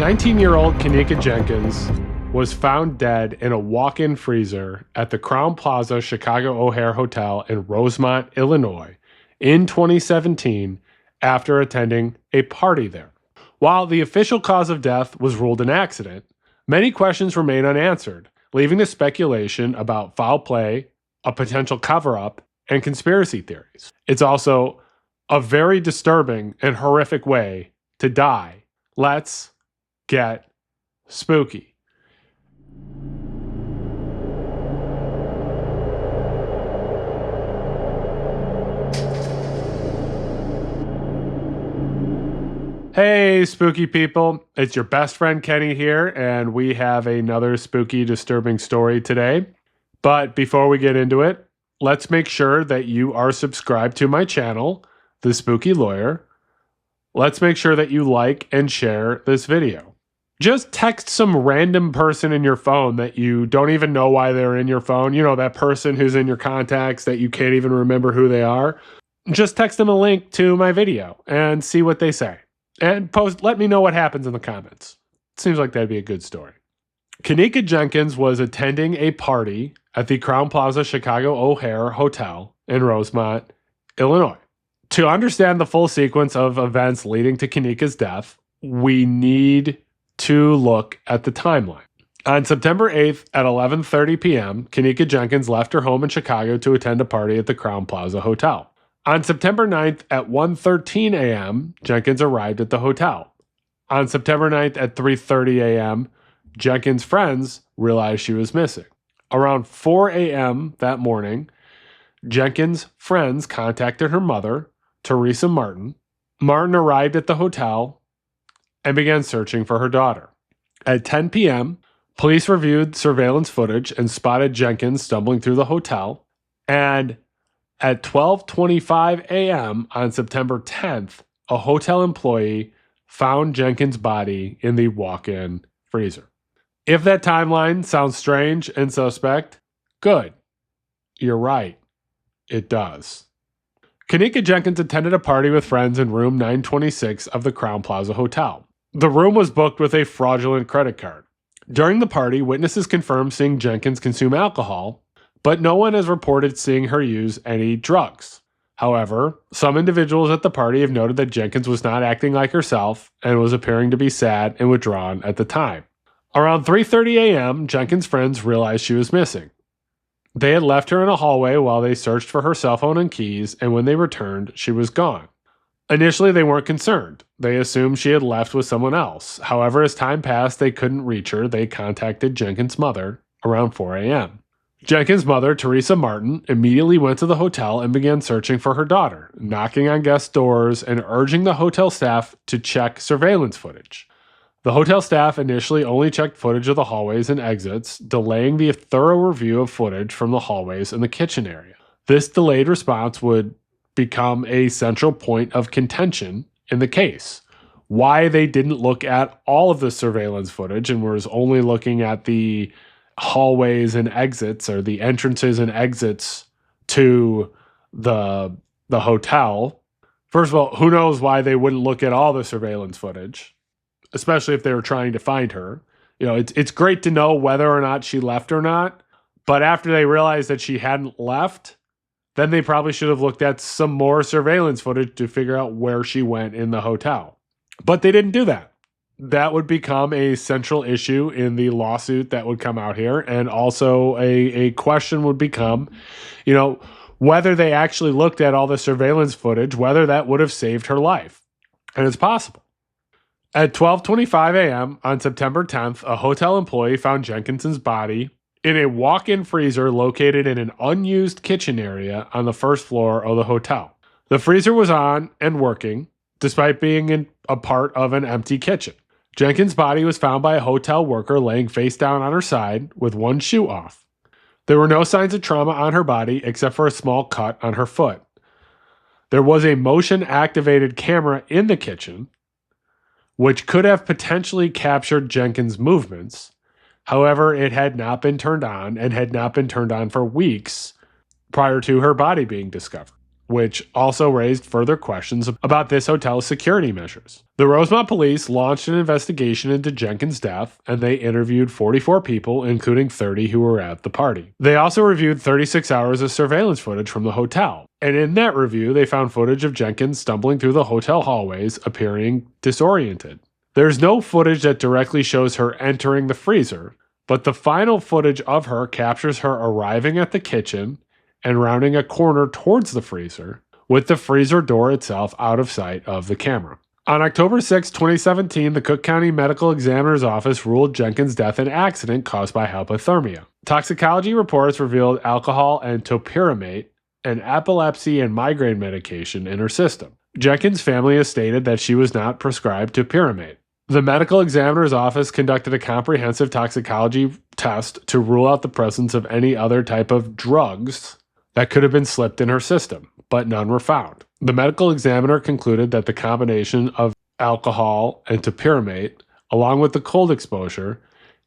19-year-old Kenneka Jenkins was found dead in a walk-in freezer at the Crowne Plaza Chicago O'Hare Hotel in Rosemont, Illinois, in 2017 after attending a party there. While the official cause of death was ruled an accident, many questions remain unanswered, leaving to speculation about foul play, a potential cover-up, and conspiracy theories. It's also a very disturbing and horrific way to die. Let's get spooky. Hey, spooky people. It's your best friend Kenny here, and we have another spooky, disturbing story today. But before we get into it, let's make sure that you are subscribed to my channel, The Spooky Lawyer. Let's make sure that you like and share this video. Just text some random person in your phone that you don't even know why they're in your phone. You know, that person who's in your contacts that you can't even remember who they are. Just text them a link to my video and see what they say. And let me know what happens in the comments. Seems like that'd be a good story. Kenneka Jenkins was attending a party at the Crowne Plaza Chicago O'Hare Hotel in Rosemont, Illinois. To understand the full sequence of events leading to Kenneka's death, we need to look at the timeline. On September 8th at 11:30 p.m., Kenneka Jenkins left her home in Chicago to attend a party at the Crowne Plaza Hotel. On September 9th at 1:13 a.m., Jenkins arrived at the hotel. On September 9th at 3:30 a.m., Jenkins' friends realized she was missing. Around 4 a.m. that morning, Jenkins' friends contacted her mother, Teresa Martin. Martin arrived at the hotel and began searching for her daughter. At 10 p.m., police reviewed surveillance footage and spotted Jenkins stumbling through the hotel. And at 12:25 a.m. on September 10th, a hotel employee found Jenkins' body in the walk-in freezer. If that timeline sounds strange and suspect, good. You're right. It does. Kenneka Jenkins attended a party with friends in room 926 of the Crowne Plaza Hotel. The room was booked with a fraudulent credit card. During the party, witnesses confirmed seeing Jenkins consume alcohol, but no one has reported seeing her use any drugs. However, some individuals at the party have noted that Jenkins was not acting like herself and was appearing to be sad and withdrawn at the time. Around 3:30 a.m., Jenkins' friends realized she was missing. They had left her in a hallway while they searched for her cell phone and keys, and when they returned, she was gone. Initially, they weren't concerned. They assumed she had left with someone else. However, as time passed, they couldn't reach her. They contacted Jenkins' mother around 4 a.m. Jenkins' mother, Teresa Martin, immediately went to the hotel and began searching for her daughter, knocking on guest doors and urging the hotel staff to check surveillance footage. The hotel staff initially only checked footage of the hallways and exits, delaying the thorough review of footage from the hallways and the kitchen area. This delayed response would become a central point of contention in the case. Why they didn't look at all of the surveillance footage and was only looking at the hallways and exits, or the entrances and exits to the hotel. First of all, who knows why they wouldn't look at all the surveillance footage, especially if they were trying to find her. You know, it's great to know whether or not she left or not, but after they realized that she hadn't left, then they probably should have looked at some more surveillance footage to figure out where she went in the hotel. But they didn't do that. That would become a central issue in the lawsuit that would come out here. And also a question would become, you know, whether they actually looked at all the surveillance footage, whether that would have saved her life. And it's possible. At 12:25 a.m. on September 10th, a hotel employee found Jenkins's body in a walk-in freezer located in an unused kitchen area on the first floor of the hotel. The freezer was on and working, despite being in a part of an empty kitchen. Jenkins' body was found by a hotel worker laying face down on her side with one shoe off. There were no signs of trauma on her body except for a small cut on her foot. There was a motion-activated camera in the kitchen, which could have potentially captured Jenkins' movements. However, it had not been turned on and had not been turned on for weeks prior to her body being discovered. which also raised further questions about this hotel's security measures. The Rosemont police launched an investigation into Jenkins' death, and they interviewed 44 people, including 30 who were at the party. They also reviewed 36 hours of surveillance footage from the hotel, and in that review, they found footage of Jenkins stumbling through the hotel hallways, appearing disoriented. There's no footage that directly shows her entering the freezer, but the final footage of her captures her arriving at the kitchen and rounding a corner towards the freezer, with the freezer door itself out of sight of the camera. On October 6, 2017, the Cook County Medical Examiner's Office ruled Jenkins' death an accident caused by hypothermia. Toxicology reports revealed alcohol and topiramate, an epilepsy and migraine medication, in her system. Jenkins' family has stated that she was not prescribed topiramate. The Medical Examiner's Office conducted a comprehensive toxicology test to rule out the presence of any other type of drugs that could have been slipped in her system, but none were found. The medical examiner concluded that the combination of alcohol and topiramate, along with the cold exposure,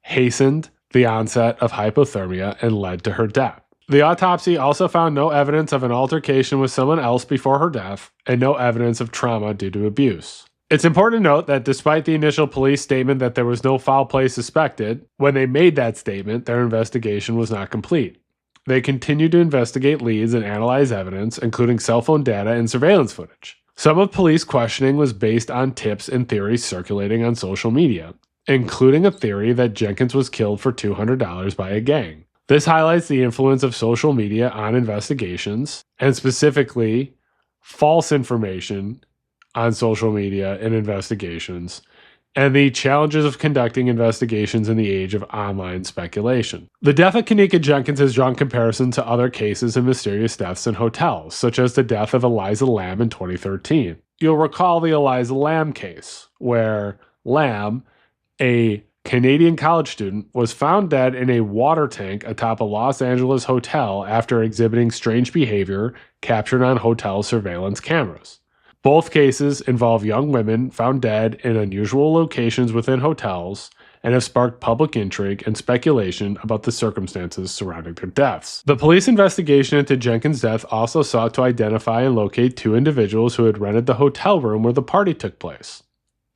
hastened the onset of hypothermia and led to her death. The autopsy also found no evidence of an altercation with someone else before her death, and no evidence of trauma due to abuse. It's important to note that despite the initial police statement that there was no foul play suspected, when they made that statement, their investigation was not complete. They continued to investigate leads and analyze evidence, including cell phone data and surveillance footage. Some of police questioning was based on tips and theories circulating on social media, including a theory that Jenkins was killed for $200 by a gang. This highlights the influence of social media on investigations, and specifically false information on social media and investigations, and the challenges of conducting investigations in the age of online speculation. The death of Kenneka Jenkins has drawn comparison to other cases of mysterious deaths in hotels, such as the death of Eliza Lamb in 2013. You'll recall the Eliza Lamb case, where Lamb, a Canadian college student, was found dead in a water tank atop a Los Angeles hotel after exhibiting strange behavior captured on hotel surveillance cameras. Both cases involve young women found dead in unusual locations within hotels and have sparked public intrigue and speculation about the circumstances surrounding their deaths. The police investigation into Jenkins' death also sought to identify and locate two individuals who had rented the hotel room where the party took place.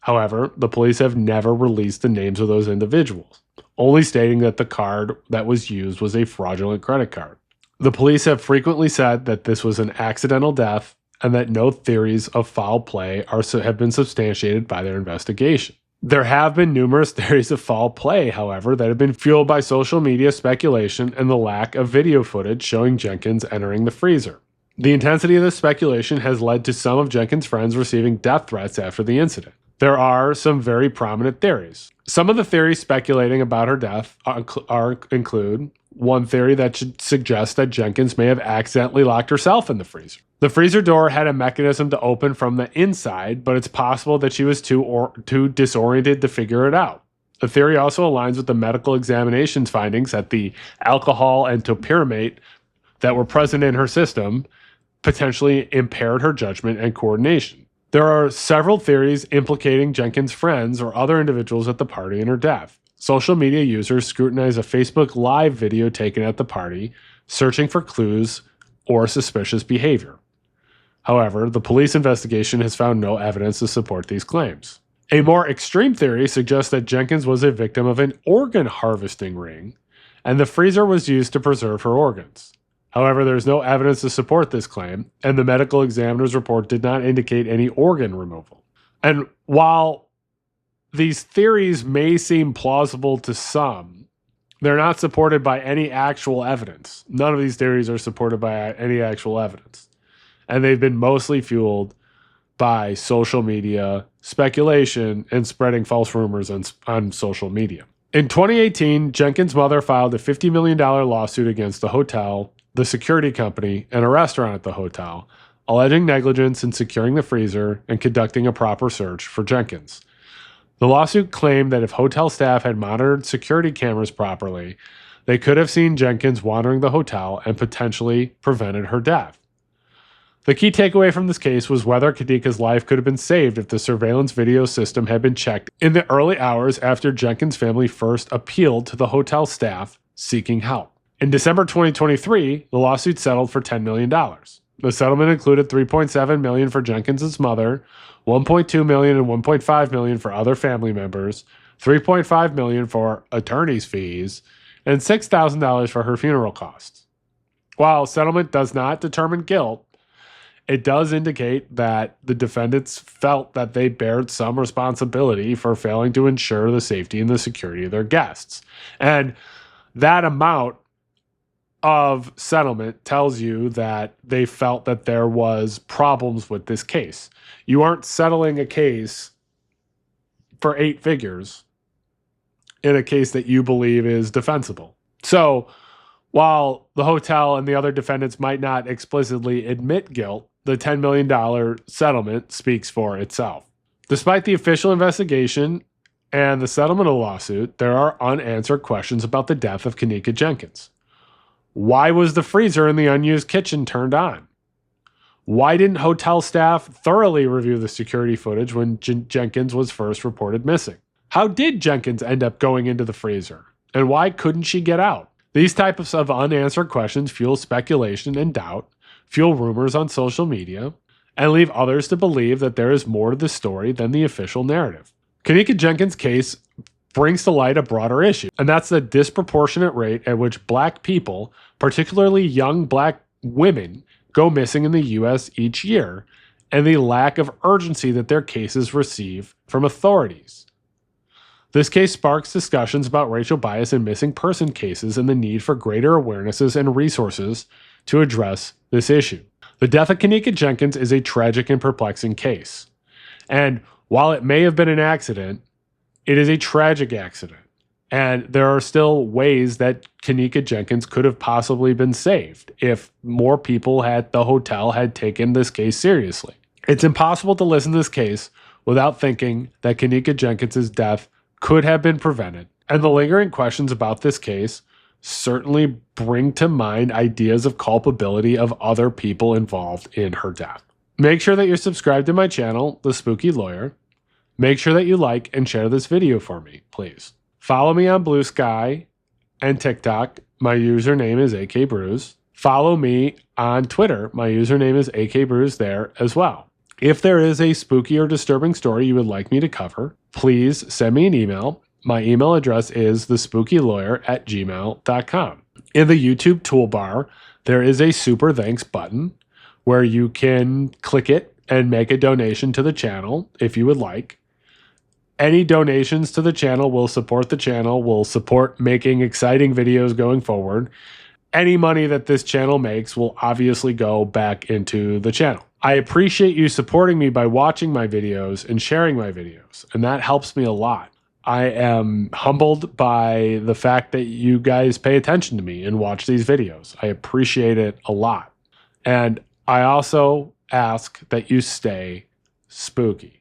However, the police have never released the names of those individuals, only stating that the card that was used was a fraudulent credit card. The police have frequently said that this was an accidental death and that no theories of foul play have been substantiated by their investigation. There have been numerous theories of foul play, however, that have been fueled by social media speculation and the lack of video footage showing Jenkins entering the freezer. The intensity of this speculation has led to some of Jenkins' friends receiving death threats after the incident. There are some very prominent theories. Some of the theories speculating about her death include one theory that should suggest that Jenkins may have accidentally locked herself in the freezer. The freezer door had a mechanism to open from the inside, but it's possible that she was too disoriented to figure it out. The theory also aligns with the medical examination's findings that the alcohol and topiramate that were present in her system potentially impaired her judgment and coordination. There are several theories implicating Jenkins' friends or other individuals at the party and her death. Social media users scrutinize a Facebook Live video taken at the party, searching for clues or suspicious behavior. However, the police investigation has found no evidence to support these claims. A more extreme theory suggests that Jenkins was a victim of an organ harvesting ring, and the freezer was used to preserve her organs. However, there is no evidence to support this claim, and the medical examiner's report did not indicate any organ removal. And while these theories may seem plausible to some, they're not supported by any actual evidence. None of these theories are supported by any actual evidence. And they've been mostly fueled by social media, speculation, and spreading false rumors on social media. In 2018, Jenkins' mother filed a $50 million lawsuit against the hotel, the security company, and a restaurant at the hotel, alleging negligence in securing the freezer and conducting a proper search for Jenkins. The lawsuit claimed that if hotel staff had monitored security cameras properly, they could have seen Jenkins wandering the hotel and potentially prevented her death. The key takeaway from this case was whether Kenneka's life could have been saved if the surveillance video system had been checked in the early hours after Jenkins' family first appealed to the hotel staff seeking help. In December 2023, the lawsuit settled for $10 million. The settlement included $3.7 million for Jenkins' mother, $1.2 million and $1.5 million for other family members, $3.5 million for attorney's fees, and $6,000 for her funeral costs. While settlement does not determine guilt, it does indicate that the defendants felt that they bared some responsibility for failing to ensure the safety and the security of their guests. And that amount of settlement tells you that they felt that there was problems with this case. You aren't settling a case for 8 figures in a case that you believe is defensible. So while the hotel and the other defendants might not explicitly admit guilt, the $10 million settlement speaks for itself. Despite the official investigation and the settlement of the lawsuit, there are unanswered questions about the death of Kenneka Jenkins. Why was the freezer in the unused kitchen turned on? Why didn't hotel staff thoroughly review the security footage when Jenkins was first reported missing? How did Jenkins end up going into the freezer? And why couldn't she get out? These types of unanswered questions fuel speculation and doubt, fuel rumors on social media, and leave others to believe that there is more to the story than the official narrative. Kenneka Jenkins' case brings to light a broader issue, and that's the disproportionate rate at which Black people, particularly young Black women, go missing in the U.S. each year, and the lack of urgency that their cases receive from authorities. This case sparks discussions about racial bias in missing person cases and the need for greater awarenesses and resources to address this issue. The death of Kenneka Jenkins is a tragic and perplexing case. And while it may have been an accident, it is a tragic accident. And there are still ways that Kenneka Jenkins could have possibly been saved if more people at the hotel had taken this case seriously. It's impossible to listen to this case without thinking that Kenneka Jenkins' death could have been prevented. And the lingering questions about this case certainly bring to mind ideas of culpability of other people involved in her death. Make sure that you're subscribed to my channel, The Spooky Lawyer. Make sure that you like and share this video for me, please. Follow me on Blue Sky and TikTok. My username is akbrews. Follow me on Twitter. My username is akbrews there as well. If there is a spooky or disturbing story you would like me to cover, please send me an email. My email address is thespookylawyer@gmail.com. In the YouTube toolbar, there is a super thanks button where you can click it and make a donation to the channel if you would like. Any donations to the channel will support the channel, will support making exciting videos going forward. Any money that this channel makes will obviously go back into the channel. I appreciate you supporting me by watching my videos and sharing my videos, and that helps me a lot. I am humbled by the fact that you guys pay attention to me and watch these videos. I appreciate it a lot. And I also ask that you stay spooky.